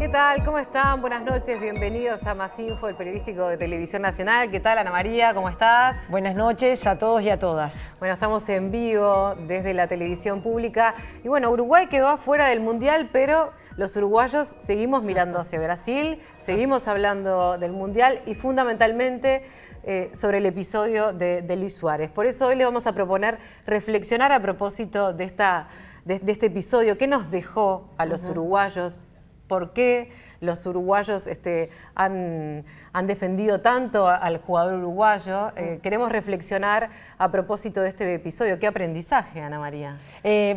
¿Qué tal? ¿Cómo están? Buenas noches, bienvenidos a Más Info, el periodístico de Televisión Nacional. ¿Qué tal, Ana María? ¿Cómo estás? Buenas noches a todos y a todas. Bueno, estamos en vivo desde la televisión pública. Y bueno, Uruguay quedó afuera del Mundial, pero los uruguayos seguimos mirando hacia Brasil, seguimos hablando del Mundial y fundamentalmente sobre el episodio de Luis Suárez. Por eso hoy les vamos a proponer reflexionar a propósito de este episodio. ¿Qué nos dejó a los uruguayos? ¿Por qué los uruguayos han defendido tanto al jugador uruguayo? Queremos reflexionar a propósito de este episodio. ¿Qué aprendizaje, Ana María?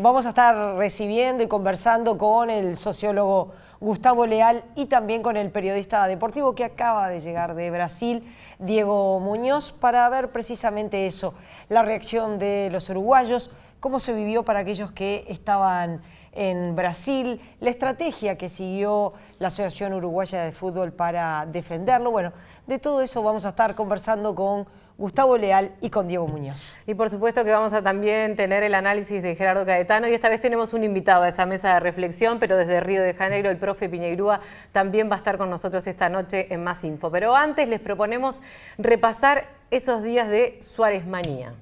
Vamos a estar recibiendo y conversando con el sociólogo Gustavo Leal y también con el periodista deportivo que acaba de llegar de Brasil, Diego Muñoz, para ver precisamente eso, la reacción de los uruguayos, cómo se vivió para aquellos que estaban en Brasil, la estrategia que siguió la Asociación Uruguaya de Fútbol para defenderlo. Bueno, de todo eso vamos a estar conversando con Gustavo Leal y con Diego Muñoz. Y por supuesto que vamos a también tener el análisis de Gerardo Caetano y esta vez tenemos un invitado a esa mesa de reflexión, pero desde Río de Janeiro, el profe Piñeirúa también va a estar con nosotros esta noche en Más Info. Pero antes les proponemos repasar esos días de Suárez Manía.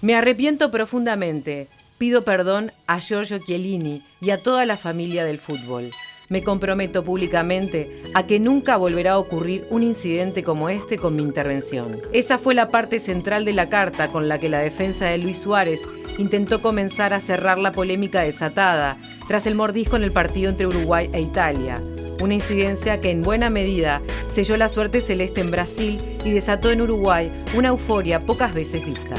Me arrepiento profundamente. Pido perdón a Giorgio Chiellini y a toda la familia del fútbol. Me comprometo públicamente a que nunca volverá a ocurrir un incidente como este con mi intervención. Esa fue la parte central de la carta con la que la defensa de Luis Suárez intentó comenzar a cerrar la polémica desatada tras el mordisco en el partido entre Uruguay e Italia. Una incidencia que en buena medida selló la suerte celeste en Brasil y desató en Uruguay una euforia pocas veces vista.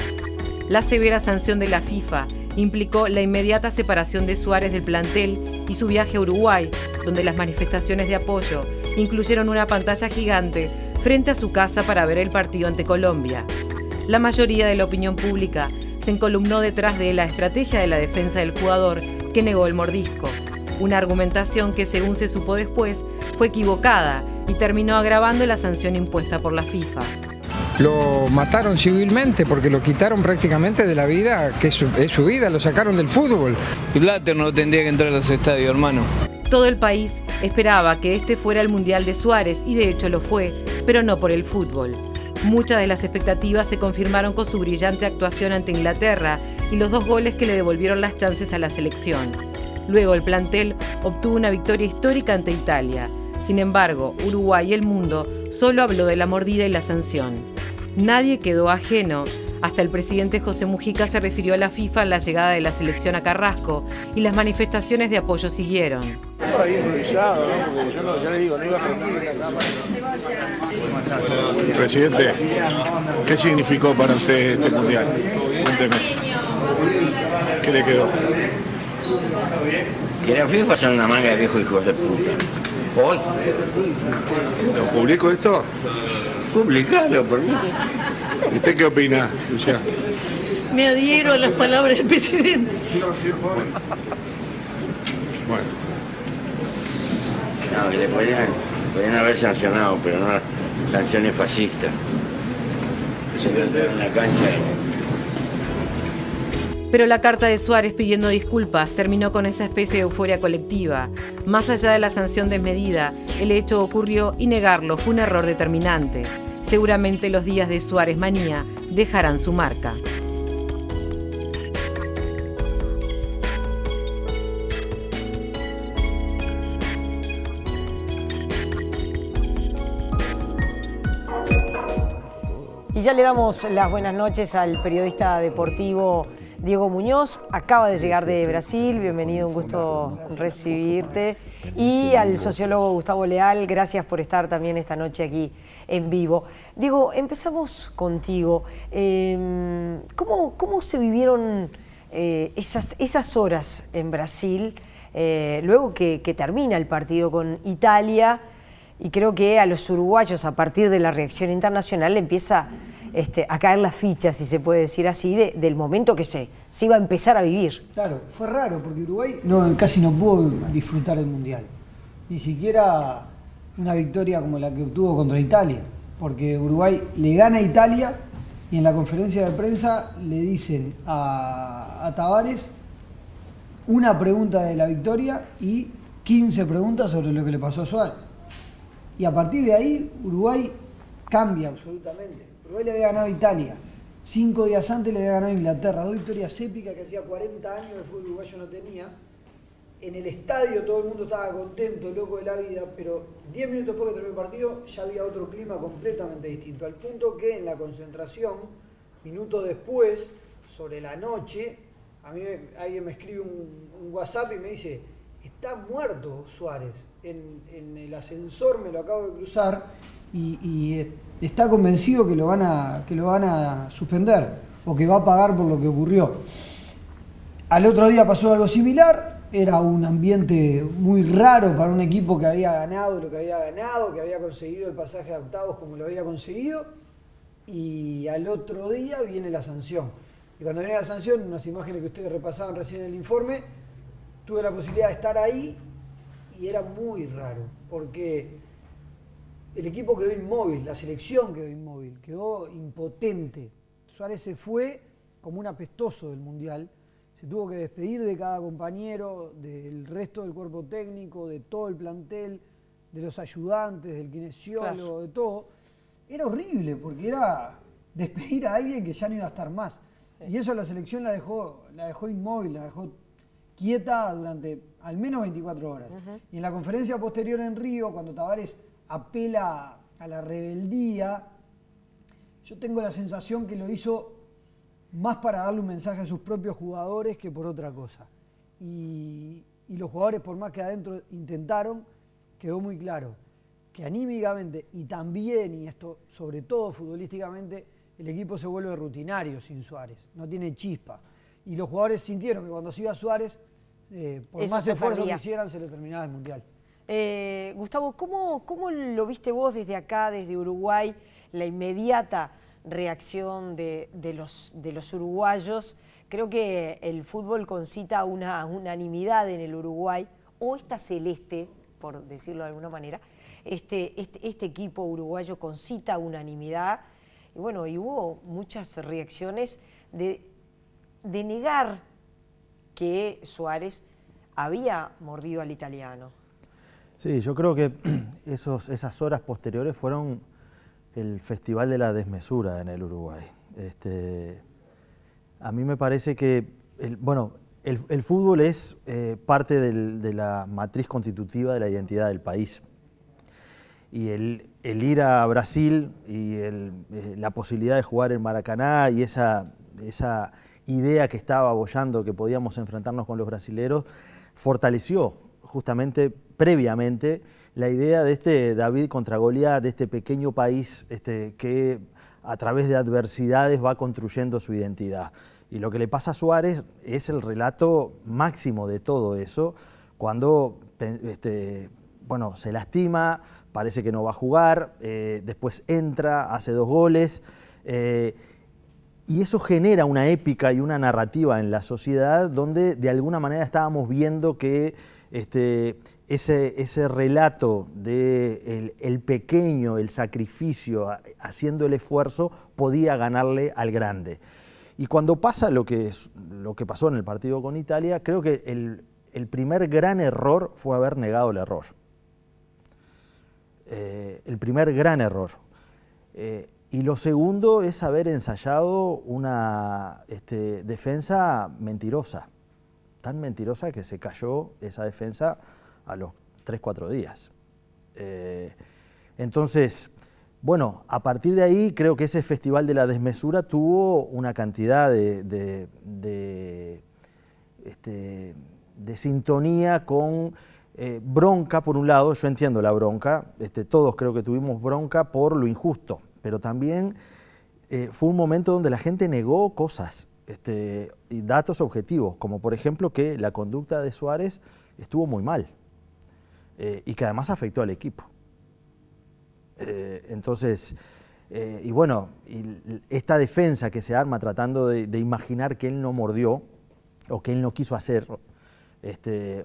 La severa sanción de la FIFA implicó la inmediata separación de Suárez del plantel y su viaje a Uruguay, donde las manifestaciones de apoyo incluyeron una pantalla gigante frente a su casa para ver el partido ante Colombia. La mayoría de la opinión pública se encolumnó detrás de la estrategia de la defensa del jugador que negó el mordisco, una argumentación que, según se supo después, fue equivocada y terminó agravando la sanción impuesta por la FIFA. Lo mataron civilmente porque lo quitaron prácticamente de la vida, que es su vida, lo sacaron del fútbol. Y Blatter no tendría que entrar a los estadios, hermano. Todo el país esperaba que este fuera el Mundial de Suárez y de hecho lo fue, pero no por el fútbol. Muchas de las expectativas se confirmaron con su brillante actuación ante Inglaterra y los 2 goles que le devolvieron las chances a la selección. Luego el plantel obtuvo una victoria histórica ante Italia. Sin embargo, Uruguay y el mundo solo habló de la mordida y la sanción. Nadie quedó ajeno. Hasta el presidente José Mujica se refirió a la FIFA en la llegada de la selección a Carrasco y las manifestaciones de apoyo siguieron. Por ahí improvisado, ¿no? Porque yo no, ya le digo, no iba a prender la cámara. Presidente, ¿qué significó para usted este mundial? Cuénteme. ¿Qué le quedó? Que la FIFA son una manga de viejos hijos de puta. Hoy. ¿Lo publico esto? Publicalo, por mí. ¿Y usted qué opina, Luciana? Me adhiero a las palabras del presidente. Bueno. No, que le podrían haber sancionado, pero no sanciones fascistas. Se vio entrar en la cancha Pero la carta de Suárez pidiendo disculpas terminó con esa especie de euforia colectiva. Más allá de la sanción desmedida, el hecho ocurrió y negarlo fue un error determinante. Seguramente los días de Suárez Manía dejarán su marca. Y ya le damos las buenas noches al periodista deportivo Diego Muñoz, acaba de llegar de Brasil, bienvenido, un gusto recibirte. Y al sociólogo Gustavo Leal, gracias por estar también esta noche aquí en vivo. Diego, empezamos contigo. ¿Cómo se vivieron esas horas en Brasil, luego que termina el partido con Italia? Y creo que a los uruguayos, a partir de la reacción internacional, le empieza a caer la ficha, si se puede decir así, del momento que se iba a empezar a vivir. Claro, fue raro porque Uruguay casi no pudo disfrutar el Mundial. Ni siquiera una victoria como la que obtuvo contra Italia. Porque Uruguay le gana a Italia y en la conferencia de prensa le dicen a Tavares una pregunta de la victoria y 15 preguntas sobre lo que le pasó a Suárez. Y a partir de ahí, Uruguay cambia absolutamente. Uruguay le había ganado a Italia. 5 días antes le había ganado a Inglaterra. 2 victorias épicas que hacía 40 años el fútbol uruguayo no tenía. En el estadio todo el mundo estaba contento, loco de la vida, pero 10 minutos después que terminó el partido ya había otro clima completamente distinto. Al punto que en la concentración, minutos después, sobre la noche, a mí alguien me escribe un WhatsApp y me dice: está muerto Suárez, en el ascensor me lo acabo de cruzar y está convencido que lo van a suspender o que va a pagar por lo que ocurrió. Al otro día pasó algo similar. Era un ambiente muy raro para un equipo que había ganado lo que había ganado, que había conseguido el pasaje a octavos como lo había conseguido, y al otro día viene la sanción. Y cuando viene la sanción, unas imágenes que ustedes repasaban recién en el informe, tuve la posibilidad de estar ahí y era muy raro, porque el equipo quedó inmóvil, la selección quedó inmóvil, quedó impotente. Suárez se fue como un apestoso del Mundial. Se tuvo que despedir de cada compañero, del resto del cuerpo técnico, de todo el plantel, de los ayudantes, del kinesiólogo, claro, de todo. Era horrible porque era despedir a alguien que ya no iba a estar más. Sí. Y eso la selección la dejó inmóvil, la dejó quieta durante al menos 24 horas. Y en la conferencia posterior en Río, cuando Tavares apela a la rebeldía, yo tengo la sensación que lo hizo más para darle un mensaje a sus propios jugadores que por otra cosa. Y los jugadores, por más que adentro intentaron, quedó muy claro que anímicamente y también, y esto sobre todo futbolísticamente, el equipo se vuelve rutinario sin Suárez, no tiene chispa. Y los jugadores sintieron que cuando se iba Suárez, por más esfuerzo que hicieran, se le terminaba el Mundial. Gustavo, ¿cómo lo viste vos desde acá, desde Uruguay, la inmediata reacción de los uruguayos? Creo que el fútbol concita una unanimidad en el Uruguay, o esta celeste, por decirlo de alguna manera, este equipo uruguayo concita unanimidad, y bueno, y hubo muchas reacciones de negar que Suárez había mordido al italiano. Sí, yo creo que esas horas posteriores fueron el festival de la desmesura en el Uruguay. A mí me parece que el fútbol es parte de la matriz constitutiva de la identidad del país. Y el ir a Brasil y la posibilidad de jugar en Maracaná y esa idea que estaba boyando que podíamos enfrentarnos con los brasileros fortaleció justamente previamente la idea de este David contra Goliat, de este pequeño país que a través de adversidades va construyendo su identidad. Y lo que le pasa a Suárez es el relato máximo de todo eso, cuando se lastima, parece que no va a jugar, después entra, hace 2 goles, y eso genera una épica y una narrativa en la sociedad donde de alguna manera estábamos viendo que ese relato de el pequeño, el sacrificio, haciendo el esfuerzo, podía ganarle al grande. Y cuando pasa lo que pasó en el partido con Italia, creo que el primer gran error fue haber negado el error. El primer gran error. Y lo segundo es haber ensayado una defensa mentirosa, tan mentirosa que se cayó esa defensa a los 3-4 días. Entonces, bueno, a partir de ahí creo que ese festival de la desmesura tuvo una cantidad de sintonía con bronca por un lado. Yo entiendo la bronca, todos creo que tuvimos bronca por lo injusto, pero también fue un momento donde la gente negó cosas y datos objetivos, como por ejemplo que la conducta de Suárez estuvo muy mal y que además afectó al equipo. Entonces, y esta defensa que se arma tratando de imaginar que él no mordió o que él no quiso hacer,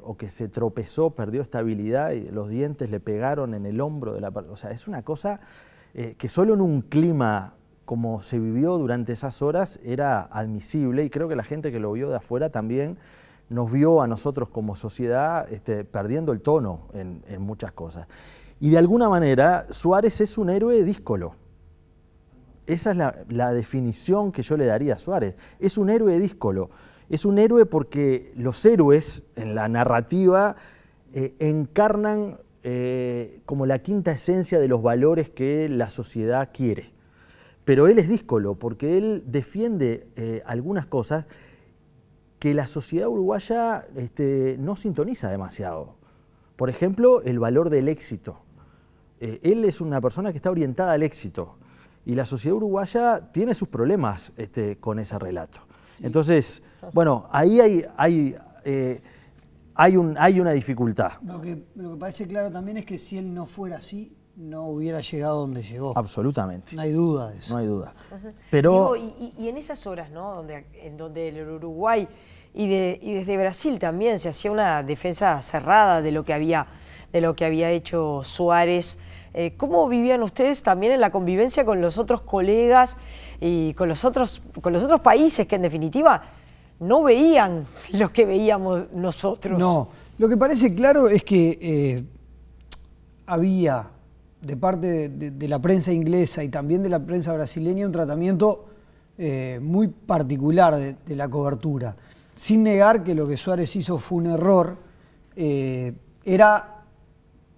o que se tropezó, perdió estabilidad y los dientes le pegaron en el hombro de la persona. O sea, es una cosa que solo en un clima como se vivió durante esas horas era admisible, y creo que la gente que lo vio de afuera también nos vio a nosotros como sociedad perdiendo el tono en muchas cosas. Y de alguna manera Suárez es un héroe díscolo. Esa es la definición que yo le daría a Suárez. Es un héroe díscolo. Es un héroe porque los héroes en la narrativa encarnan como la quinta esencia de los valores que la sociedad quiere. Pero él es díscolo porque él defiende algunas cosas que la sociedad uruguaya no sintoniza demasiado. Por ejemplo, el valor del éxito. Él es una persona que está orientada al éxito y la sociedad uruguaya tiene sus problemas con ese relato. Entonces, bueno, ahí hay una dificultad. Lo que parece claro también es que si él no fuera así, no hubiera llegado donde llegó. Absolutamente. No hay duda de eso. No hay duda. Pero Digo, y en esas horas, ¿no? En donde el Uruguay y desde Brasil también se hacía una defensa cerrada de lo que había hecho Suárez. ¿Cómo vivían ustedes también en la convivencia con los otros colegas y con los otros países que en definitiva no veían lo que veíamos nosotros? No, lo que parece claro es que había de parte de la prensa inglesa y también de la prensa brasileña un tratamiento muy particular de la cobertura. Sin negar que lo que Suárez hizo fue un error, era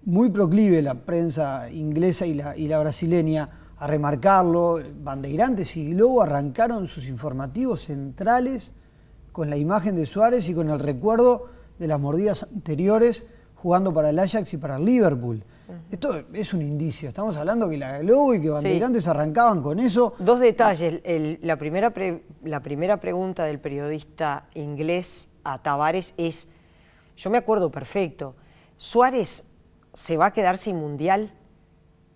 muy proclive la prensa inglesa y la brasileña a remarcarlo. Bandeirantes y Globo arrancaron sus informativos centrales con la imagen de Suárez y con el recuerdo de las mordidas anteriores jugando para el Ajax y para el Liverpool. Esto es un indicio. Estamos hablando que la Globo y que Bandeirantes arrancaban con eso. Dos detalles. La primera pregunta del periodista inglés a Tavares es, yo me acuerdo perfecto, Suárez se va a quedar sin mundial.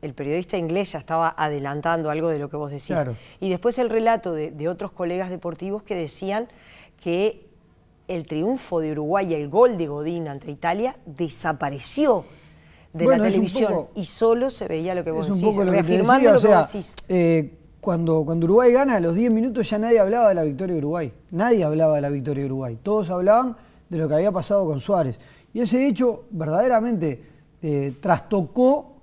El periodista inglés ya estaba adelantando algo de lo que vos decís. Claro. Y después el relato de otros colegas deportivos que decían que el triunfo de Uruguay y el gol de Godín ante Italia desapareció de la televisión y solo se veía lo que vos decís, reafirmando lo que vos decís. Cuando Uruguay gana, a los 10 minutos ya nadie hablaba de la victoria de Uruguay. Nadie hablaba de la victoria de Uruguay. Todos hablaban de lo que había pasado con Suárez. Y ese hecho verdaderamente trastocó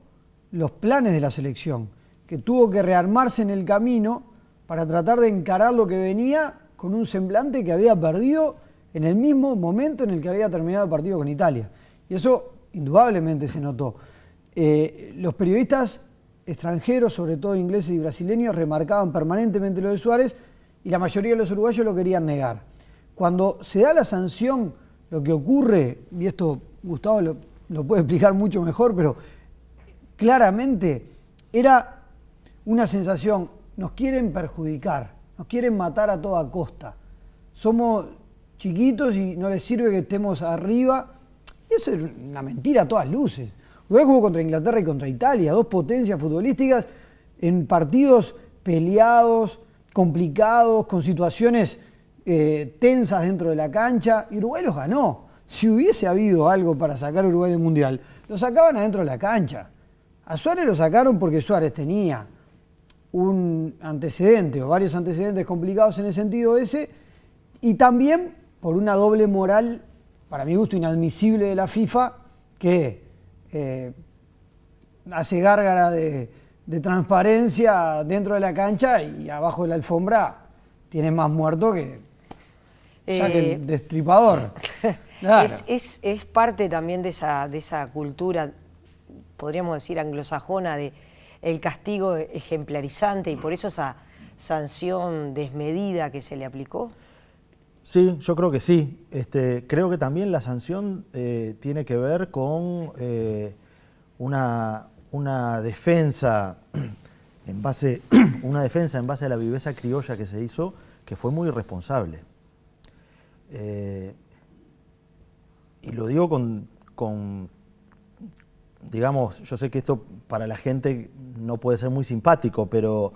los planes de la selección, que tuvo que rearmarse en el camino para tratar de encarar lo que venía con un semblante que había perdido en el mismo momento en el que había terminado el partido con Italia. Y eso indudablemente se notó. Los periodistas extranjeros, sobre todo ingleses y brasileños, remarcaban permanentemente lo de Suárez y la mayoría de los uruguayos lo querían negar. Cuando se da la sanción, lo que ocurre, y esto Gustavo lo puede explicar mucho mejor, pero claramente era una sensación, nos quieren perjudicar, nos quieren matar a toda costa. Somos chiquitos y no les sirve que estemos arriba. Y eso es una mentira a todas luces. Uruguay jugó contra Inglaterra y contra Italia, dos potencias futbolísticas en partidos peleados, complicados, con situaciones tensas dentro de la cancha, y Uruguay los ganó. Si hubiese habido algo para sacar a Uruguay del Mundial, lo sacaban adentro de la cancha. A Suárez lo sacaron porque Suárez tenía un antecedente o varios antecedentes complicados en el sentido ese, y también por una doble moral, para mi gusto inadmisible, de la FIFA, que hace gárgara de transparencia dentro de la cancha y abajo de la alfombra tiene más muerto que el destripador. Claro. Es parte también de esa cultura, podríamos decir, anglosajona, de el castigo ejemplarizante, y por eso esa sanción desmedida que se le aplicó. Sí, yo creo que sí. Creo que también la sanción tiene que ver con una defensa en base a la viveza criolla que se hizo, que fue muy irresponsable. Y lo digo con, digamos, yo sé que esto para la gente no puede ser muy simpático, pero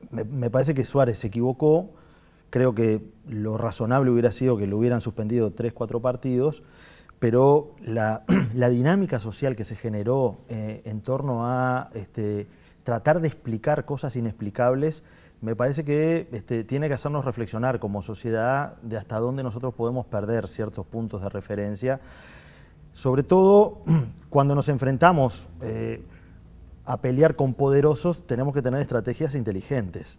me parece que Suárez se equivocó. Creo que lo razonable hubiera sido que lo hubieran suspendido 3, 4 partidos, pero la dinámica social que se generó en torno a tratar de explicar cosas inexplicables me parece que tiene que hacernos reflexionar como sociedad de hasta dónde nosotros podemos perder ciertos puntos de referencia, sobre todo cuando nos enfrentamos a pelear con poderosos. Tenemos que tener estrategias inteligentes.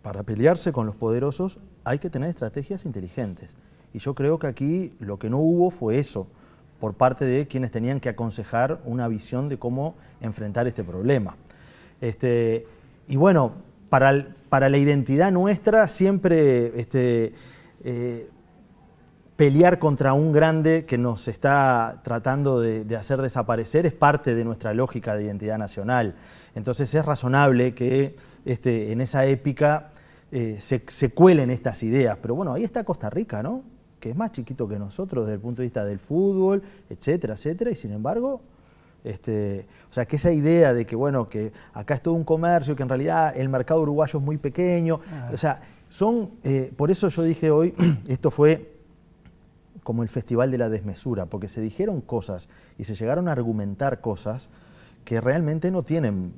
Para pelearse con los poderosos hay que tener estrategias inteligentes. Y yo creo que aquí lo que no hubo fue eso, por parte de quienes tenían que aconsejar una visión de cómo enfrentar este problema. Y bueno, para la identidad nuestra siempre pelear contra un grande que nos está tratando de hacer desaparecer es parte de nuestra lógica de identidad nacional. Entonces es razonable que en esa épica se cuelen estas ideas. Pero bueno, ahí está Costa Rica, ¿no? Que es más chiquito que nosotros desde el punto de vista del fútbol, etcétera, etcétera, y sin embargo, o sea, que esa idea de que, bueno, que acá es todo un comercio, que en realidad el mercado uruguayo es muy pequeño, o sea, por eso yo dije hoy, esto fue como el festival de la desmesura, porque se dijeron cosas y se llegaron a argumentar cosas que realmente no tienen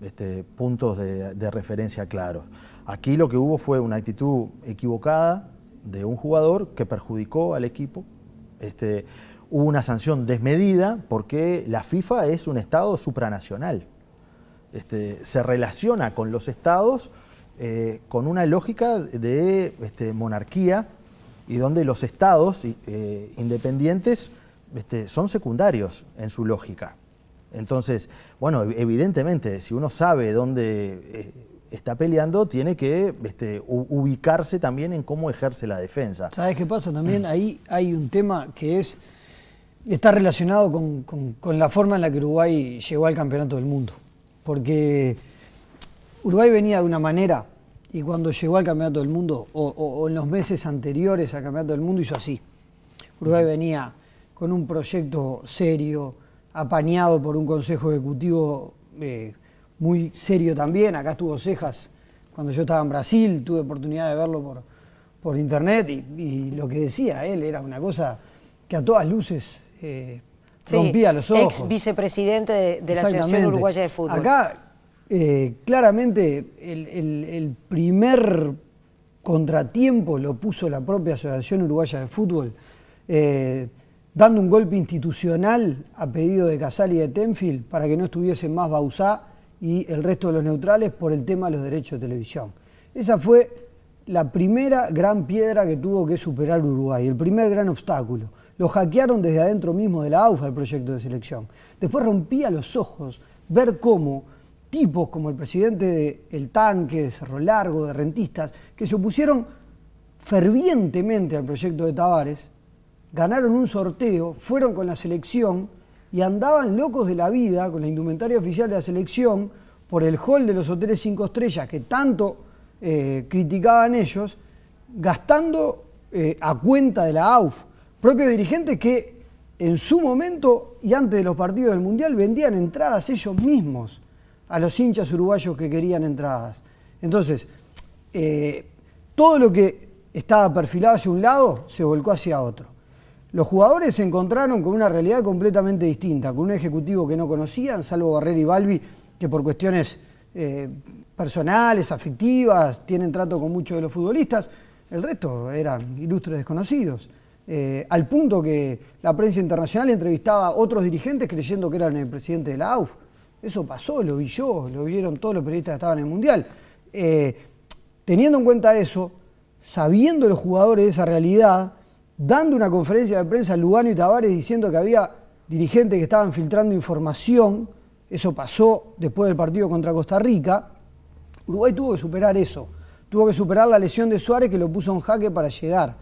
puntos de referencia claros. Aquí lo que hubo fue una actitud equivocada de un jugador que perjudicó al equipo. Hubo una sanción desmedida porque la FIFA es un estado supranacional. Se relaciona con los estados con una lógica de monarquía, y donde los estados independientes son secundarios en su lógica. Entonces, bueno, evidentemente, si uno sabe dónde está peleando, tiene que ubicarse también en cómo ejerce la defensa. ¿Sabes qué pasa? También ahí hay un tema que está relacionado con la forma en la que Uruguay llegó al Campeonato del Mundo. Porque Uruguay venía de una manera, y cuando llegó al Campeonato del Mundo, o en los meses anteriores al Campeonato del Mundo, hizo así. Uruguay venía con un proyecto serio, apañado por un consejo ejecutivo muy serio también. Acá estuvo Cejas cuando yo estaba en Brasil, tuve oportunidad de verlo por internet, y lo que decía él era una cosa que a todas luces rompía los ojos. Ex vicepresidente de la Asociación Uruguaya de Fútbol. Acá claramente el primer contratiempo lo puso la propia Asociación Uruguaya de Fútbol, dando un golpe institucional a pedido de Casal y de Tenfield para que no estuviesen más Bauzá y el resto de los neutrales por el tema de los derechos de televisión. Esa fue la primera gran piedra que tuvo que superar Uruguay, el primer gran obstáculo. Lo hackearon desde adentro mismo de la AUFA el proyecto de selección. Después rompía los ojos ver cómo tipos como el presidente de El Tanque, de Cerro Largo, de Rentistas, que se opusieron fervientemente al proyecto de Tavares, ganaron un sorteo, fueron con la selección y andaban locos de la vida con la indumentaria oficial de la selección por el hall de los hoteles 5 estrellas que tanto criticaban ellos, gastando a cuenta de la AUF. Propios dirigentes que en su momento y antes de los partidos del Mundial vendían entradas ellos mismos a los hinchas uruguayos que querían entradas. Entonces, todo lo que estaba perfilado hacia un lado se volcó hacia otro. Los jugadores se encontraron con una realidad completamente distinta, con un ejecutivo que no conocían, salvo Barrera y Balbi, que por cuestiones personales, afectivas, tienen trato con muchos de los futbolistas. El resto eran ilustres desconocidos. Al punto que la prensa internacional entrevistaba a otros dirigentes creyendo que eran el presidente de la AUF. Eso pasó, lo vi yo, lo vieron todos los periodistas que estaban en el Mundial. Teniendo en cuenta eso, sabiendo los jugadores de esa realidad, dando una conferencia de prensa a Lugano y Tavares diciendo que había dirigentes que estaban filtrando información, eso pasó después del partido contra Costa Rica, Uruguay tuvo que superar eso, tuvo que superar la lesión de Suárez que lo puso en jaque para llegar.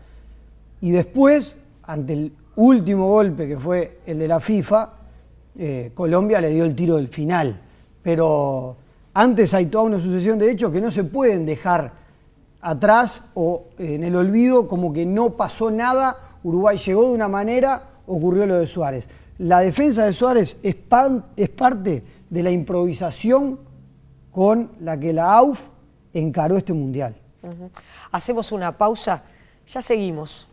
Y después, ante el último golpe que fue el de la FIFA, Colombia le dio el tiro del final. Pero antes hay toda una sucesión de hechos que no se pueden dejar atrás o en el olvido como que no pasó nada, Uruguay llegó de una manera, ocurrió lo de Suárez. La defensa de Suárez es parte de la improvisación con la que la AUF encaró este Mundial. Hacemos una pausa, ya seguimos.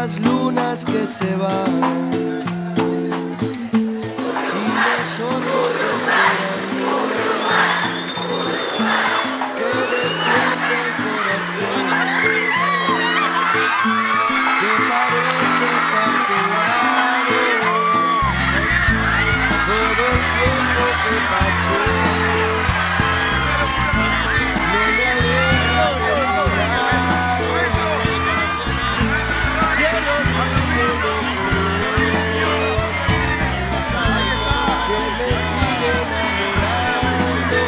las lunas que se van y nosotros esperando que despierte el corazón que parece estar quebrado todo el tiempo que pasó. No me alegra recordar cielo dulce de color que me sigue enamorando.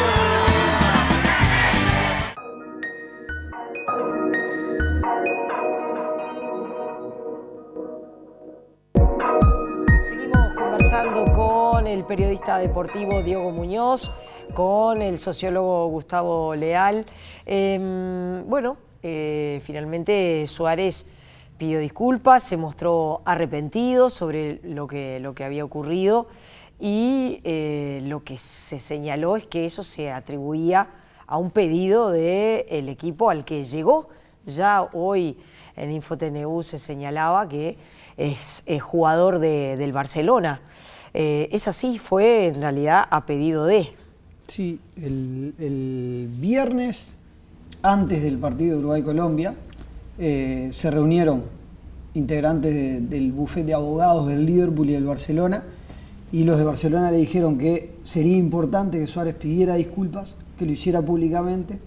Seguimos conversando con el periodista deportivo Diego Muñoz, con el sociólogo Gustavo Leal. Finalmente Suárez pidió disculpas, se mostró arrepentido sobre lo que había ocurrido y lo que se señaló es que eso se atribuía a un pedido del equipo al que llegó. Ya hoy en InfoTNU se señalaba que es jugador del Barcelona. ¿Es así? ¿Fue en realidad a pedido de? Sí, el viernes, antes del partido de Uruguay-Colombia, se reunieron integrantes del bufete de abogados del Liverpool y del Barcelona, y los de Barcelona le dijeron que sería importante que Suárez pidiera disculpas, que lo hiciera públicamente,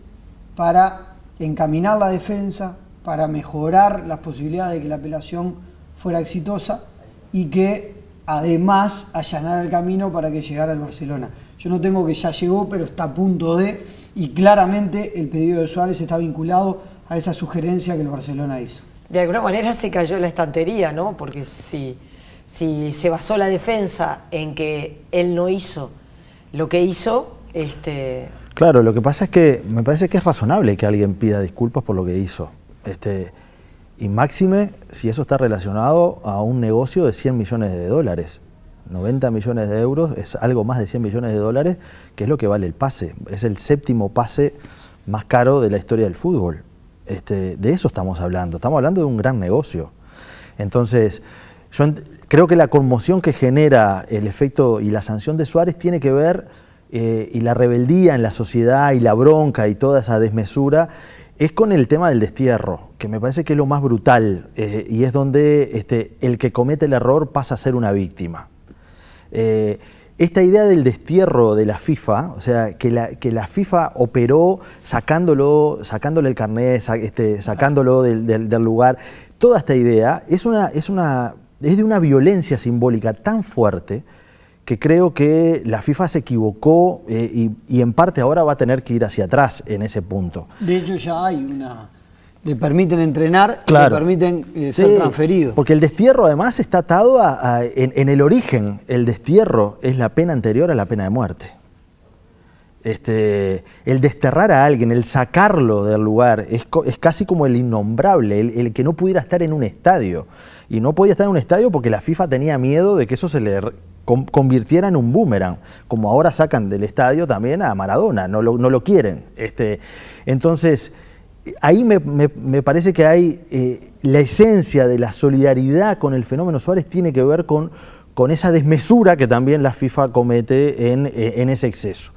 para encaminar la defensa, para mejorar las posibilidades de que la apelación fuera exitosa y que además allanara el camino para que llegara al Barcelona. Yo no tengo que ya llegó, pero está a punto de, y claramente el pedido de Suárez está vinculado a esa sugerencia que el Barcelona hizo. De alguna manera se cayó en la estantería, ¿no? Porque si se basó la defensa en que él no hizo lo que hizo, Claro, lo que pasa es que me parece que es razonable que alguien pida disculpas por lo que hizo. Y máxime si eso está relacionado a un negocio de 100 millones de dólares. 90 millones de euros es algo más de 100 millones de dólares, que es lo que vale el pase. Es el 7º pase más caro de la historia del fútbol. De eso estamos hablando de un gran negocio. Entonces, yo creo que la conmoción que genera el efecto y la sanción de Suárez tiene que ver, y la rebeldía en la sociedad y la bronca y toda esa desmesura, es con el tema del destierro, que me parece que es lo más brutal, y es donde el que comete el error pasa a ser una víctima. Esta idea del destierro de la FIFA, o sea, que la FIFA operó sacándole el carnet, sacándolo del lugar, toda esta idea es de una violencia simbólica tan fuerte que creo que la FIFA se equivocó y en parte ahora va a tener que ir hacia atrás en ese punto. De hecho ya hay le permiten entrenar, claro, le permiten ser transferido. Porque el destierro además está atado en el origen. El destierro es la pena anterior a la pena de muerte. El desterrar a alguien, el sacarlo del lugar, es casi como el innombrable, el que no pudiera estar en un estadio. Y no podía estar en un estadio porque la FIFA tenía miedo de que eso se le convirtiera en un boomerang, como ahora sacan del estadio también a Maradona, no lo quieren. Entonces, ahí me parece que hay la esencia de la solidaridad con el fenómeno Suárez tiene que ver con esa desmesura que también la FIFA comete en ese exceso.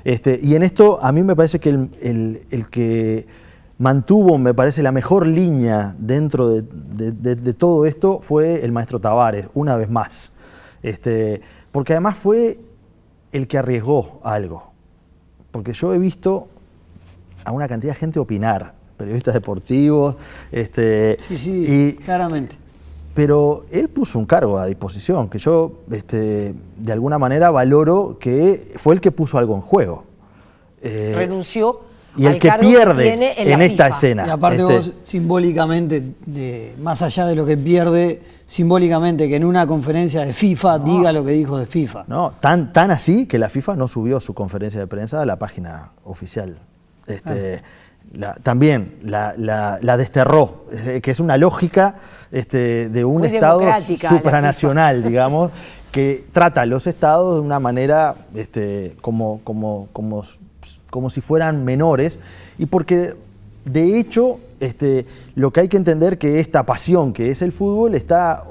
Y en esto a mí me parece que el que mantuvo, me parece, la mejor línea dentro de todo esto fue el maestro Tavares, una vez más. Porque además fue el que arriesgó algo. Porque yo he visto a una cantidad de gente opinar, periodistas deportivos. Claramente. Pero él puso un cargo a disposición, que yo de alguna manera valoro que fue el que puso algo en juego. Renunció y el que pierde en esta escena. Y aparte vos simbólicamente, más allá de lo que pierde, simbólicamente que en una conferencia de FIFA diga lo que dijo de FIFA. No, tan así que la FIFA no subió su conferencia de prensa a la página oficial. También la desterró, que es una lógica de un Estado supranacional, digamos, que trata a los estados de una manera como si fueran menores, y porque de hecho lo que hay que entender que esta pasión que es el fútbol está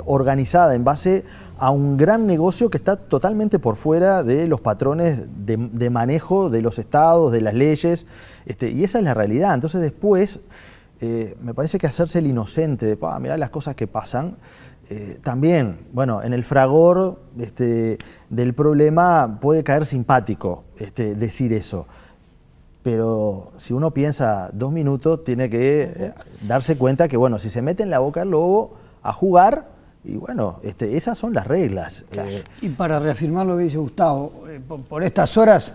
organizada en base a un gran negocio que está totalmente por fuera de los patrones de manejo de los estados, de las leyes, y esa es la realidad. Entonces después me parece que hacerse el inocente de mirá las cosas que pasan, también, bueno, en el fragor del problema puede caer simpático decir eso. Pero si uno piensa 2 minutos, tiene que darse cuenta que, bueno, si se mete en la boca el lobo a jugar, y bueno, esas son las reglas. Claro. Y para reafirmar lo que dice Gustavo, por estas horas,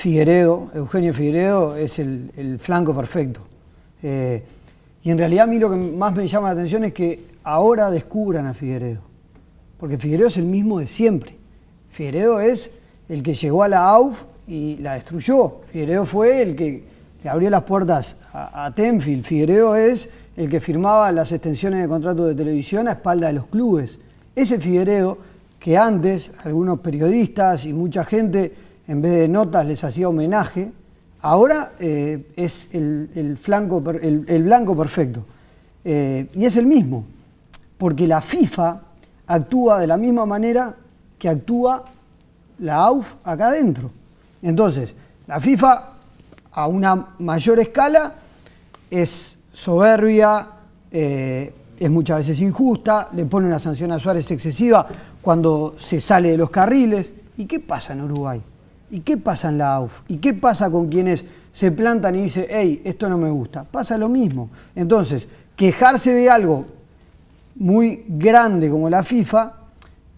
Eugenio Figueiredo, es el flanco perfecto. Y en realidad a mí lo que más me llama la atención es que ahora descubran a Figueiredo. Porque Figueiredo es el mismo de siempre. Figueiredo es el que llegó a la AUF y la destruyó. Figueiredo fue el que le abrió las puertas a Tenfield. Figueiredo es el que firmaba las extensiones de contrato de televisión a espalda de los clubes. Ese Figueiredo que antes algunos periodistas y mucha gente en vez de notas les hacía homenaje, ahora es el blanco perfecto. Y es el mismo, porque la FIFA actúa de la misma manera que actúa la AUF acá adentro. Entonces, la FIFA a una mayor escala es soberbia, es muchas veces injusta, le pone una sanción a Suárez excesiva cuando se sale de los carriles. ¿Y qué pasa en Uruguay? ¿Y qué pasa en la AUF? ¿Y qué pasa con quienes se plantan y dicen, hey, esto no me gusta? Pasa lo mismo. Entonces, quejarse de algo muy grande como la FIFA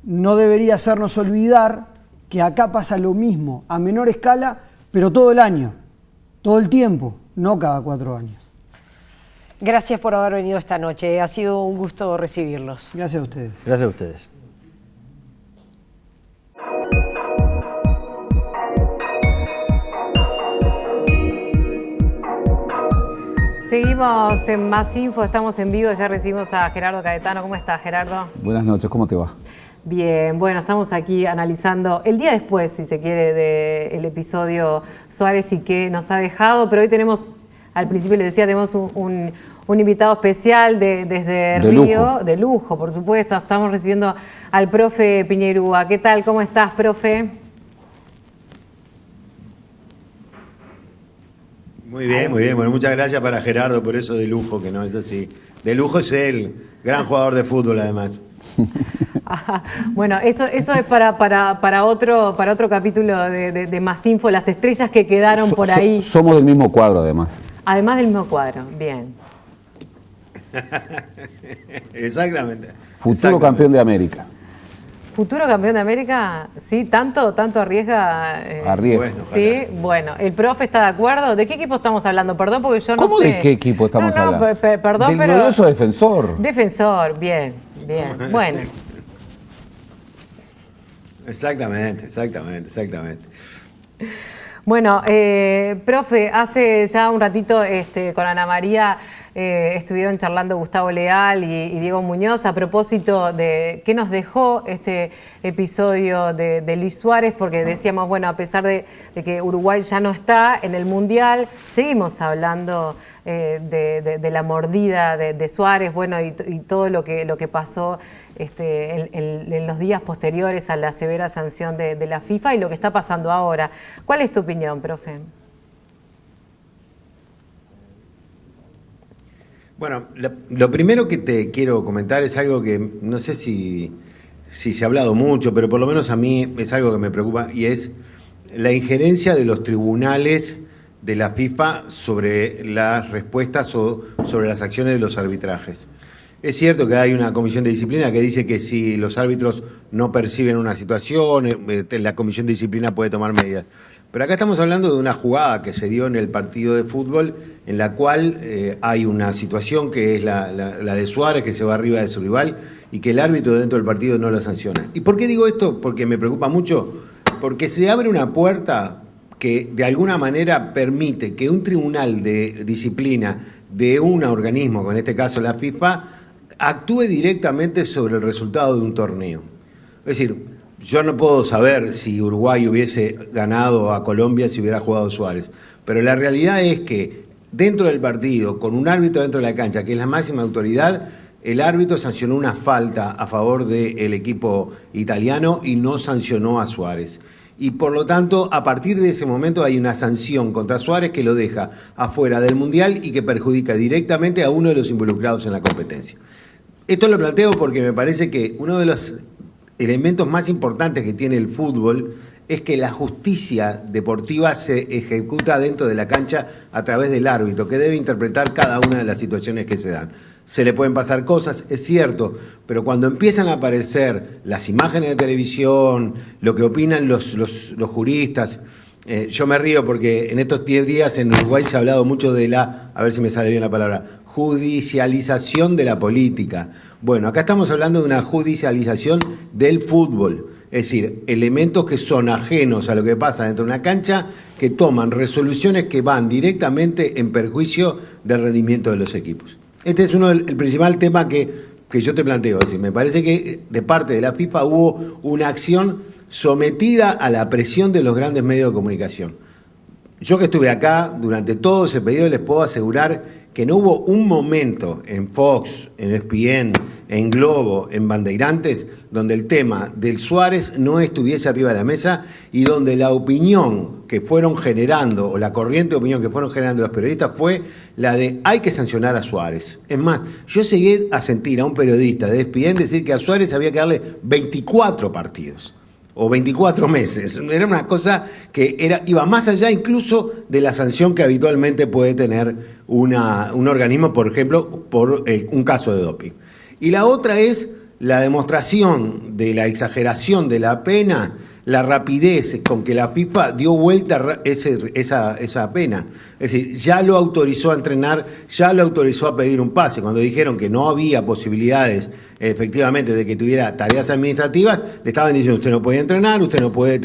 no debería hacernos olvidar que acá pasa lo mismo, a menor escala, pero todo el año, todo el tiempo, no cada 4 años. Gracias por haber venido esta noche, ha sido un gusto recibirlos. Gracias a ustedes. Gracias a ustedes. Seguimos en Más Info, estamos en vivo, ya recibimos a Gerardo Caetano. ¿Cómo estás, Gerardo? Buenas noches, ¿cómo te va? Bien, bueno, estamos aquí analizando el día después, si se quiere, del episodio Suárez y qué nos ha dejado, pero hoy tenemos, al principio les decía, tenemos un invitado especial desde Río, de lujo, por supuesto. Estamos recibiendo al profe Piñeirúa. ¿Qué tal? ¿Cómo estás, profe? Muy bien, muy bien. Bueno, muchas gracias para Gerardo por eso de lujo, que no es así. De lujo es él, gran jugador de fútbol además. Bueno, eso es para otro capítulo de Más Info, las estrellas que quedaron por ahí. Somos del mismo cuadro además. Además del mismo cuadro, bien. Exactamente. Futuro campeón de América. Futuro campeón de América, sí, tanto arriesga. Arriesga. Bueno, sí, bueno, el profe está de acuerdo. ¿De qué equipo estamos hablando? Perdón, porque yo no sé. ¿Cómo de qué equipo estamos hablando? Perdón, del pero. glorioso Defensor. Defensor, bien. Bueno. Exactamente. Bueno, profe, hace ya un ratito con Ana María estuvieron charlando Gustavo Leal y Diego Muñoz a propósito de qué nos dejó este episodio de Luis Suárez, porque decíamos, bueno, a pesar de que Uruguay ya no está en el Mundial, seguimos hablando de la mordida de Suárez, bueno, y todo lo que pasó en los días posteriores a la severa sanción de la FIFA y lo que está pasando ahora. ¿Cuál es tu opinión, profe? Bueno, lo primero que te quiero comentar es algo que no sé si se ha hablado mucho, pero por lo menos a mí es algo que me preocupa, y es la injerencia de los tribunales de la FIFA sobre las respuestas o sobre las acciones de los arbitrajes. Es cierto que hay una comisión de disciplina que dice que si los árbitros no perciben una situación, la comisión de disciplina puede tomar medidas. Pero acá estamos hablando de una jugada que se dio en el partido de fútbol en la cual hay una situación que es la de Suárez, que se va arriba de su rival y que el árbitro dentro del partido no la sanciona. ¿Y por qué digo esto? Porque me preocupa mucho, porque se abre una puerta que de alguna manera permite que un tribunal de disciplina de un organismo, en este caso la FIFA, actúe directamente sobre el resultado de un torneo. Es decir, yo no puedo saber si Uruguay hubiese ganado a Colombia si hubiera jugado Suárez, pero la realidad es que dentro del partido, con un árbitro dentro de la cancha, que es la máxima autoridad, el árbitro sancionó una falta a favor del equipo italiano y no sancionó a Suárez. Y por lo tanto, a partir de ese momento hay una sanción contra Suárez que lo deja afuera del Mundial y que perjudica directamente a uno de los involucrados en la competencia. Esto lo planteo porque me parece que uno de los elementos más importantes que tiene el fútbol es que la justicia deportiva se ejecuta dentro de la cancha a través del árbitro, que debe interpretar cada una de las situaciones que se dan. Se le pueden pasar cosas, es cierto, pero cuando empiezan a aparecer las imágenes de televisión, lo que opinan los juristas, yo me río porque en estos 10 días en Uruguay se ha hablado mucho de la, a ver si me sale bien la palabra, judicialización de la política. Bueno, acá estamos hablando de una judicialización del fútbol, es decir, elementos que son ajenos a lo que pasa dentro de una cancha, que toman resoluciones que van directamente en perjuicio del rendimiento de los equipos. Este es el principal tema que yo te planteo, es decir, me parece que de parte de la FIFA hubo una acción sometida a la presión de los grandes medios de comunicación. Yo que estuve acá durante todo ese periodo les puedo asegurar que no hubo un momento en Fox, en ESPN, en Globo, en Bandeirantes, donde el tema del Suárez no estuviese arriba de la mesa y donde la opinión que fueron generando, o la corriente de opinión que fueron generando los periodistas fue la de hay que sancionar a Suárez. Es más, yo llegué a sentir a un periodista de ESPN decir que a Suárez había que darle 24 partidos. O 24 meses. Era una cosa que iba más allá incluso de la sanción que habitualmente puede tener un organismo, por ejemplo, por un caso de doping. Y la otra es la demostración de la exageración de la pena, la rapidez con que la FIFA dio vuelta esa pena. Es decir, ya lo autorizó a entrenar, ya lo autorizó a pedir un pase. Cuando dijeron que no había posibilidades, efectivamente, de que tuviera tareas administrativas, le estaban diciendo, usted no puede entrenar, usted no puede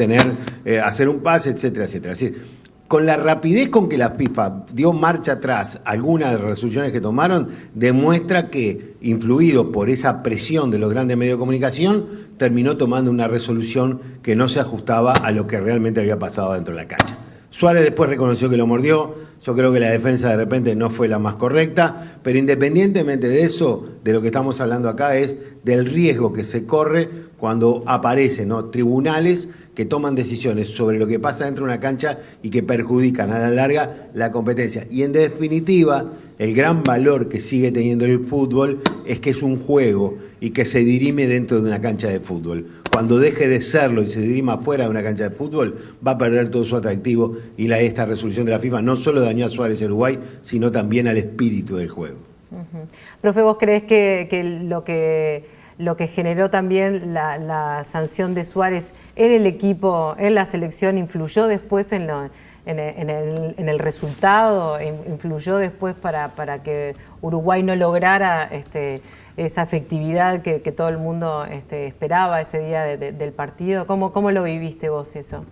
hacer un pase, etcétera, etcétera. Es decir, con la rapidez con que la FIFA dio marcha atrás algunas de las resoluciones que tomaron, demuestra que, influido por esa presión de los grandes medios de comunicación, terminó tomando una resolución que no se ajustaba a lo que realmente había pasado dentro de la cancha. Suárez después reconoció que lo mordió, yo creo que la defensa de repente no fue la más correcta, pero independientemente de eso, de lo que estamos hablando acá es del riesgo que se corre cuando aparecen tribunales que toman decisiones sobre lo que pasa dentro de una cancha y que perjudican a la larga la competencia. Y en definitiva, el gran valor que sigue teniendo el fútbol es que es un juego y que se dirime dentro de una cancha de fútbol. Cuando deje de serlo y se dirima fuera de una cancha de fútbol, va a perder todo su atractivo y esta resolución de la FIFA no solo dañó a Suárez y Uruguay, sino también al espíritu del juego. Profe, ¿vos creés que lo que generó también la sanción de Suárez en el equipo, en la selección, influyó después en el resultado, influyó después para que Uruguay no lograra esa efectividad que todo el mundo esperaba ese día del partido? ¿Cómo lo viviste vos eso?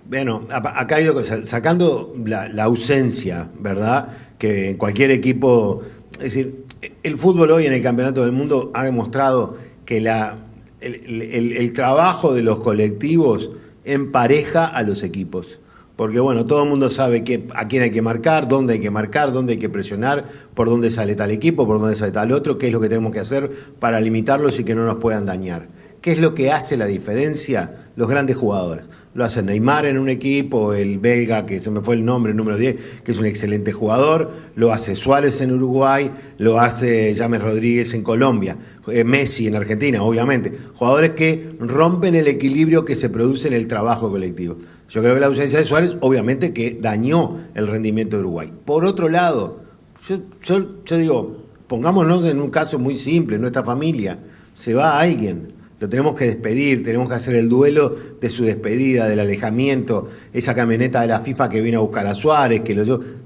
Bueno, acá hay sacando la ausencia, ¿verdad? Que en cualquier equipo, es decir, el fútbol hoy en el Campeonato del Mundo ha demostrado que el trabajo de los colectivos empareja a los equipos. Porque bueno, todo el mundo sabe a quién hay que marcar, dónde hay que presionar, por dónde sale tal equipo, por dónde sale tal otro, qué es lo que tenemos que hacer para limitarlos y que no nos puedan dañar. ¿Qué es lo que hace la diferencia? Los grandes jugadores. Lo hace Neymar en un equipo, el belga, que se me fue el nombre, el número 10, que es un excelente jugador, lo hace Suárez en Uruguay, lo hace James Rodríguez en Colombia, Messi en Argentina, obviamente. Jugadores que rompen el equilibrio que se produce en el trabajo colectivo. Yo creo que la ausencia de Suárez, obviamente, que dañó el rendimiento de Uruguay. Por otro lado, yo digo, pongámonos en un caso muy simple, nuestra familia, se va alguien. Lo tenemos que despedir, tenemos que hacer el duelo de su despedida, del alejamiento, esa camioneta de la FIFA que vino a buscar a Suárez,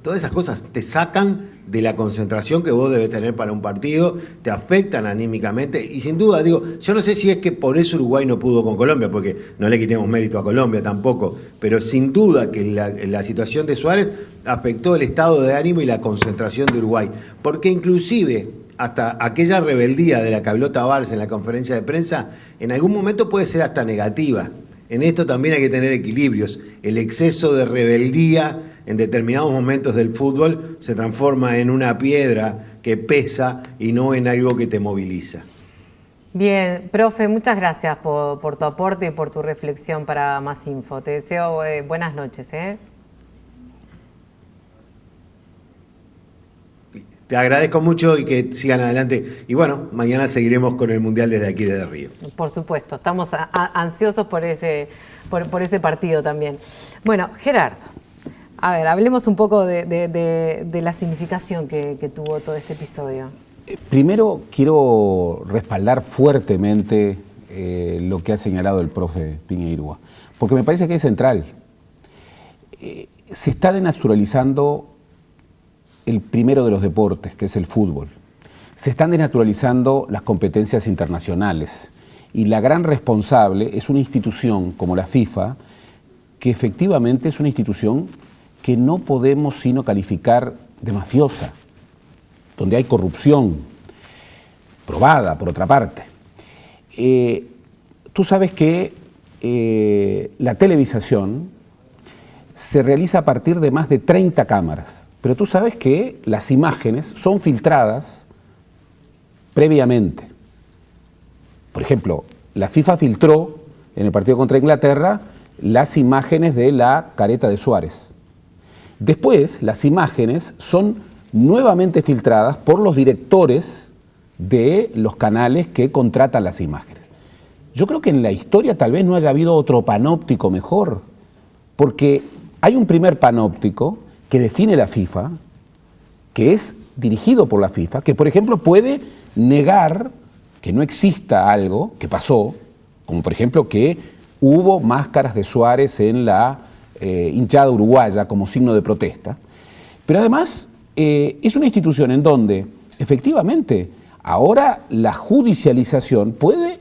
todas esas cosas te sacan de la concentración que vos debes tener para un partido, te afectan anímicamente y sin duda, yo no sé si es que por eso Uruguay no pudo con Colombia, porque no le quitemos mérito a Colombia tampoco, pero sin duda que la situación de Suárez afectó el estado de ánimo y la concentración de Uruguay, porque inclusive hasta aquella rebeldía de la que habló Tavares en la conferencia de prensa, en algún momento puede ser hasta negativa. En esto también hay que tener equilibrios. El exceso de rebeldía en determinados momentos del fútbol se transforma en una piedra que pesa y no en algo que te moviliza. Bien, profe, muchas gracias por tu aporte y por tu reflexión para Más Info. Te deseo buenas noches. Te agradezco mucho y que sigan adelante. Y bueno, mañana seguiremos con el Mundial desde aquí, desde Río. Por supuesto, estamos ansiosos por ese partido también. Bueno, Gerardo, a ver, hablemos un poco de la significación que tuvo todo este episodio. Primero quiero respaldar fuertemente lo que ha señalado el profe Piñeirúa, porque me parece que es central. Se está denaturalizando el primero de los deportes, que es el fútbol. Se están denaturalizando las competencias internacionales y la gran responsable es una institución como la FIFA, que efectivamente es una institución que no podemos sino calificar de mafiosa, donde hay corrupción probada, por otra parte. Tú sabes que la televisación se realiza a partir de más de 30 cámaras, pero tú sabes que las imágenes son filtradas previamente. Por ejemplo, la FIFA filtró en el partido contra Inglaterra las imágenes de la careta de Suárez. Después, las imágenes son nuevamente filtradas por los directores de los canales que contratan las imágenes. Yo creo que en la historia tal vez no haya habido otro panóptico mejor, porque hay un primer panóptico que define la FIFA, que es dirigido por la FIFA, que por ejemplo puede negar que no exista algo que pasó, como por ejemplo que hubo máscaras de Suárez en la hinchada uruguaya como signo de protesta, pero además es una institución en donde efectivamente ahora la judicialización puede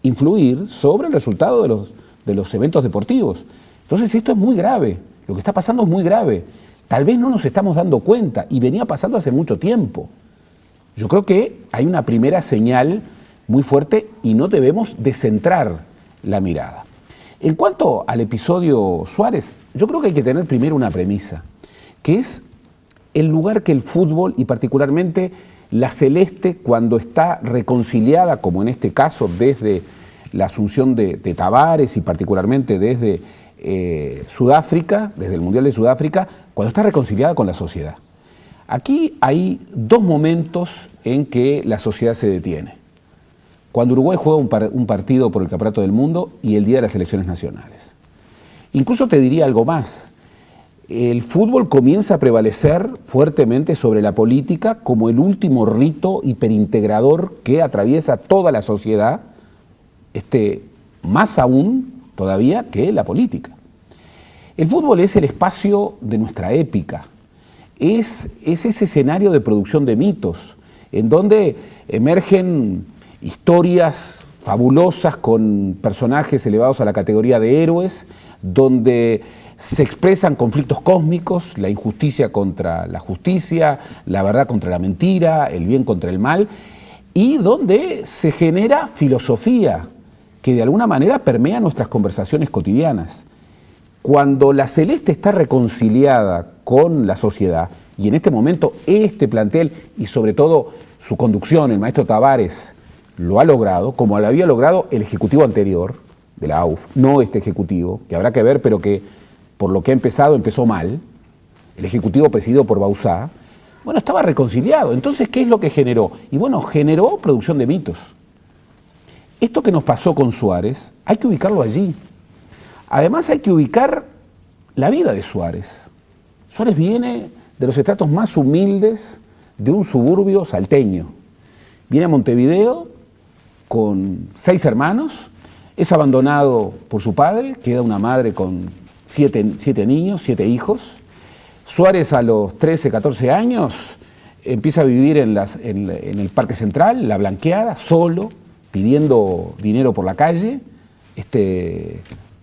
influir sobre el resultado de los eventos deportivos. Entonces esto es muy grave, lo que está pasando es muy grave. Tal vez no nos estamos dando cuenta y venía pasando hace mucho tiempo. Yo creo que hay una primera señal muy fuerte y no debemos descentrar la mirada. En cuanto al episodio Suárez, yo creo que hay que tener primero una premisa, que es el lugar que el fútbol y particularmente la celeste, cuando está reconciliada, como en este caso desde la asunción de Tavares y particularmente desde Sudáfrica, desde el Mundial de Sudáfrica, cuando está reconciliada con la sociedad. Aquí hay dos momentos en que la sociedad se detiene. Cuando Uruguay juega un partido por el Campeonato del Mundo y el día de las elecciones nacionales. Incluso te diría algo más. El fútbol comienza a prevalecer fuertemente sobre la política como el último rito hiperintegrador que atraviesa toda la sociedad, más aún todavía que la política. El fútbol es el espacio de nuestra épica, es ese escenario de producción de mitos, en donde emergen historias fabulosas con personajes elevados a la categoría de héroes, donde se expresan conflictos cósmicos, la injusticia contra la justicia, la verdad contra la mentira, el bien contra el mal, y donde se genera filosofía que de alguna manera permea nuestras conversaciones cotidianas. Cuando la celeste está reconciliada con la sociedad, y en este momento este plantel y sobre todo su conducción, el maestro Tavares, lo ha logrado, como lo había logrado el ejecutivo anterior de la AUF, no este ejecutivo, que habrá que ver, pero que por lo que ha empezó mal, el ejecutivo presidido por Bauzá, bueno, estaba reconciliado. Entonces, ¿qué es lo que generó? Y bueno, generó producción de mitos. Esto que nos pasó con Suárez, hay que ubicarlo allí. Además, hay que ubicar la vida de Suárez. Suárez viene de los estratos más humildes de un suburbio salteño. Viene a Montevideo con 6 hermanos, es abandonado por su padre, queda una madre con 7 niños, 7 hijos. Suárez a los 13, 14 años empieza a vivir en el Parque Central, La Blanqueada, solo, pidiendo dinero por la calle,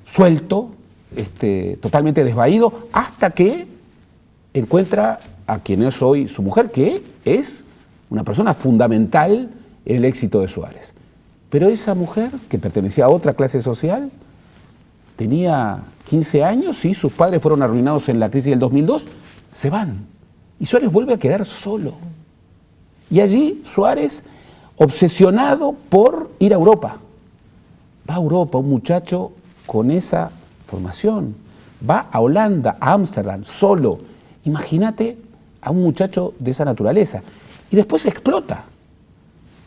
suelto, totalmente desvaído, hasta que encuentra a quien es hoy su mujer, que es una persona fundamental en el éxito de Suárez. Pero esa mujer, que pertenecía a otra clase social, tenía 15 años y sus padres fueron arruinados en la crisis del 2002, se van. Y Suárez vuelve a quedar solo. Y allí Suárez, obsesionado por ir a Europa. Va a Europa un muchacho con esa formación. Va a Holanda, a Ámsterdam, solo. Imagínate a un muchacho de esa naturaleza. Y después explota.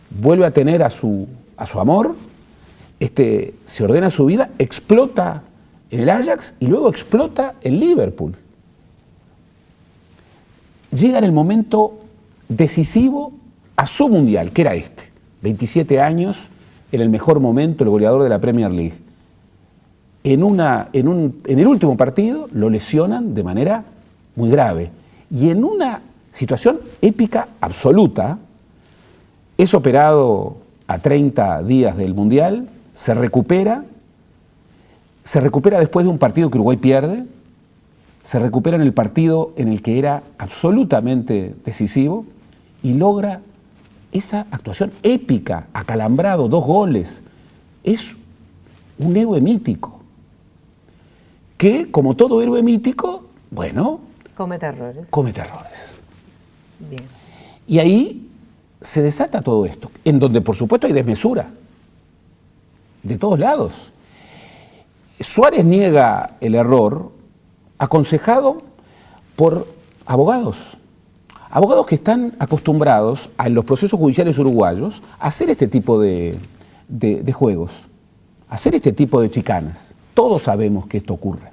Vuelve a tener a su amor, se ordena su vida, explota en el Ajax y luego explota en Liverpool. Llega en el momento decisivo a su mundial, que era 27 años, en el mejor momento, el goleador de la Premier League. En el último partido lo lesionan de manera muy grave. Y en una situación épica absoluta, es operado a 30 días del mundial, se recupera después de un partido que Uruguay pierde, se recupera en el partido en el que era absolutamente decisivo y logra esa actuación épica, acalambrado, 2 goles. Es un héroe mítico, que como todo héroe mítico, bueno, comete errores. Bien. Y ahí se desata todo esto, en donde por supuesto hay desmesura, de todos lados. Suárez niega el error aconsejado por abogados que están acostumbrados en los procesos judiciales uruguayos a hacer este tipo de juegos, a hacer este tipo de chicanas. Todos sabemos que esto ocurre,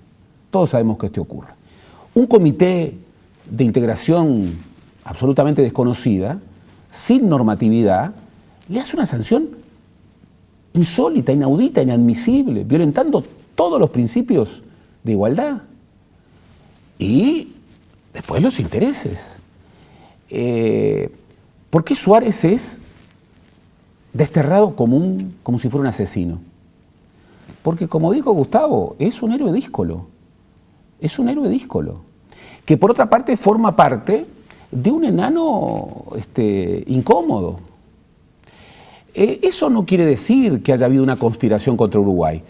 Un comité de integración absolutamente desconocida, sin normatividad, le hace una sanción insólita, inaudita, inadmisible, violentando todos los principios de igualdad. Y después los intereses. ¿Por qué Suárez es desterrado como si fuera un asesino? Porque, como dijo Gustavo, es un héroe díscolo. Que por otra parte forma parte de un enano incómodo. Eso no quiere decir que haya habido una conspiración contra Uruguay,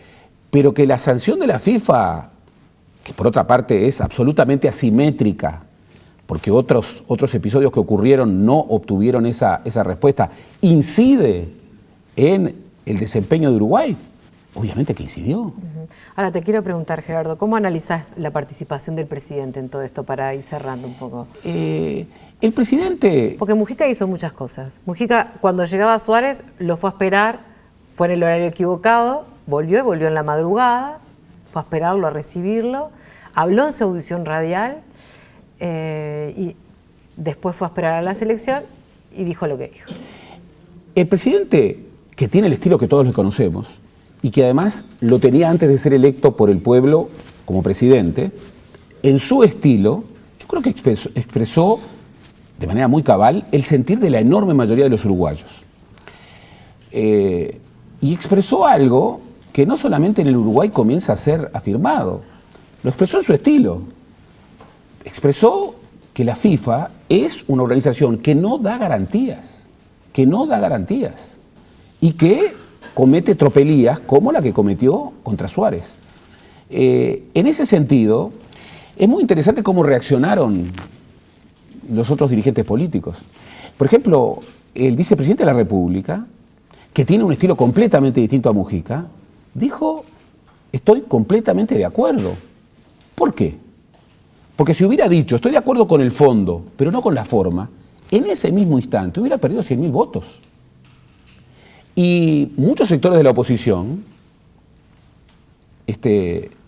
pero que la sanción de la FIFA, que por otra parte es absolutamente asimétrica, porque otros episodios que ocurrieron no obtuvieron esa respuesta, incide en el desempeño de Uruguay. Obviamente que incidió. Ahora te quiero preguntar, Gerardo, ¿cómo analizás la participación del presidente en todo esto para ir cerrando un poco? El presidente... Porque Mujica hizo muchas cosas. Mujica, cuando llegaba Suárez, lo fue a esperar, fue en el horario equivocado, volvió en la madrugada, fue a esperarlo, a recibirlo, habló en su audición radial y después fue a esperar a la selección y dijo lo que dijo. El presidente, que tiene el estilo que todos le conocemos, y que además lo tenía antes de ser electo por el pueblo como presidente, en su estilo, yo creo que expresó de manera muy cabal el sentir de la enorme mayoría de los uruguayos. Y expresó algo que no solamente en el Uruguay comienza a ser afirmado, lo expresó en su estilo. Expresó que la FIFA es una organización que no da garantías, y que comete tropelías como la que cometió contra Suárez. En ese sentido, es muy interesante cómo reaccionaron los otros dirigentes políticos. Por ejemplo, el vicepresidente de la República, que tiene un estilo completamente distinto a Mujica, dijo: estoy completamente de acuerdo. ¿Por qué? Porque si hubiera dicho, estoy de acuerdo con el fondo, pero no con la forma, en ese mismo instante hubiera perdido 100.000 votos. Y muchos sectores de la oposición,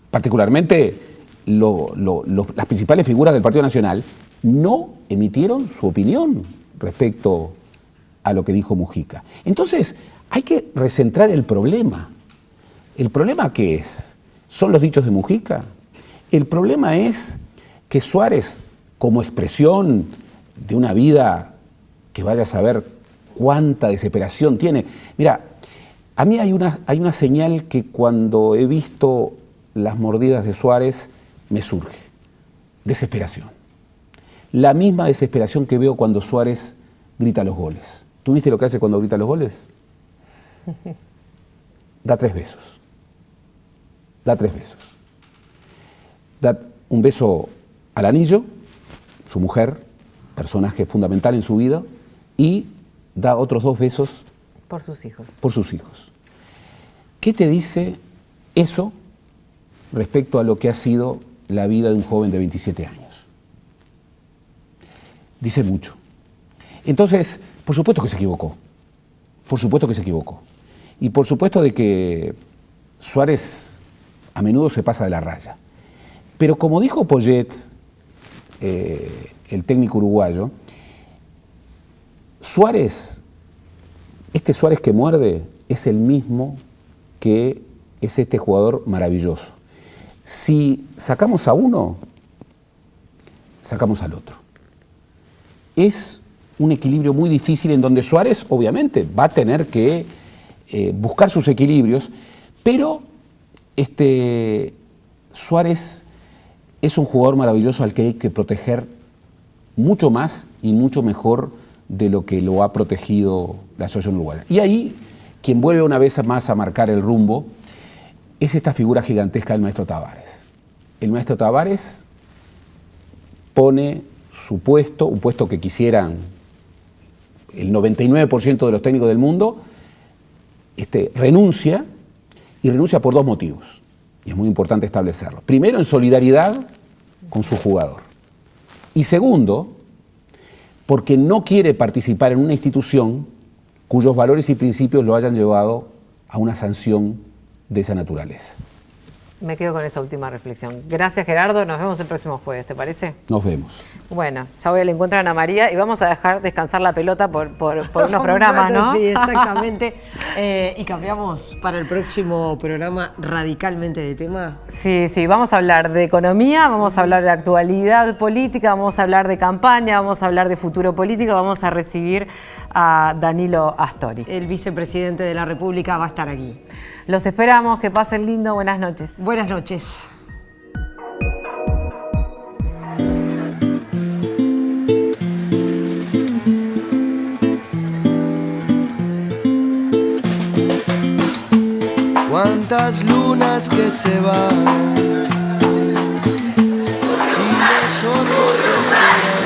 particularmente las principales figuras del Partido Nacional, no emitieron su opinión respecto a lo que dijo Mujica. Entonces, hay que recentrar el problema. ¿El problema qué es? ¿Son los dichos de Mujica? El problema es que Suárez, como expresión de una vida que vaya a saber cuánta desesperación tiene. Mira, a mí hay una señal que cuando he visto las mordidas de Suárez me surge. Desesperación. La misma desesperación que veo cuando Suárez grita los goles. ¿Tú viste lo que hace cuando grita los goles? Da 3 besos. da 3 besos. Da un beso al anillo, su mujer, personaje fundamental en su vida, y da otros 2 besos por sus hijos. Por sus hijos. ¿Qué te dice eso respecto a lo que ha sido la vida de un joven de 27 años? Dice mucho. Entonces, por supuesto que se equivocó. Por supuesto que se equivocó. Y por supuesto de que Suárez a menudo se pasa de la raya. Pero como dijo Poyet, el técnico uruguayo, Suárez, este Suárez que muerde, es el mismo que es este jugador maravilloso. Si sacamos a uno, sacamos al otro. Es un equilibrio muy difícil en donde Suárez, obviamente, va a tener que buscar sus equilibrios, pero Suárez es un jugador maravilloso al que hay que proteger mucho más y mucho mejor de lo que lo ha protegido la Asociación Uruguaya. Y ahí, quien vuelve una vez más a marcar el rumbo, es esta figura gigantesca del maestro Tavares. El maestro Tavares pone su puesto, un puesto que quisieran el 99% de los técnicos del mundo, renuncia, y renuncia por 2 motivos. Y es muy importante establecerlo. Primero, en solidaridad con su jugador. Y segundo, porque no quiere participar en una institución cuyos valores y principios lo hayan llevado a una sanción de esa naturaleza. Me quedo con esa última reflexión. Gracias, Gerardo. Nos vemos el próximo jueves, ¿te parece? Nos vemos. Bueno, ya voy al encuentro de Ana María y vamos a dejar descansar la pelota por unos programas, ¿no? Sí, exactamente. Y cambiamos para el próximo programa radicalmente de tema. Sí, vamos a hablar de economía, vamos a hablar de actualidad política, vamos a hablar de campaña, vamos a hablar de futuro político, vamos a recibir a Danilo Astori. El vicepresidente de la República va a estar aquí. Los esperamos, que pasen lindo, buenas noches. Buenas noches. Cuántas lunas que se van y nosotros esperamos.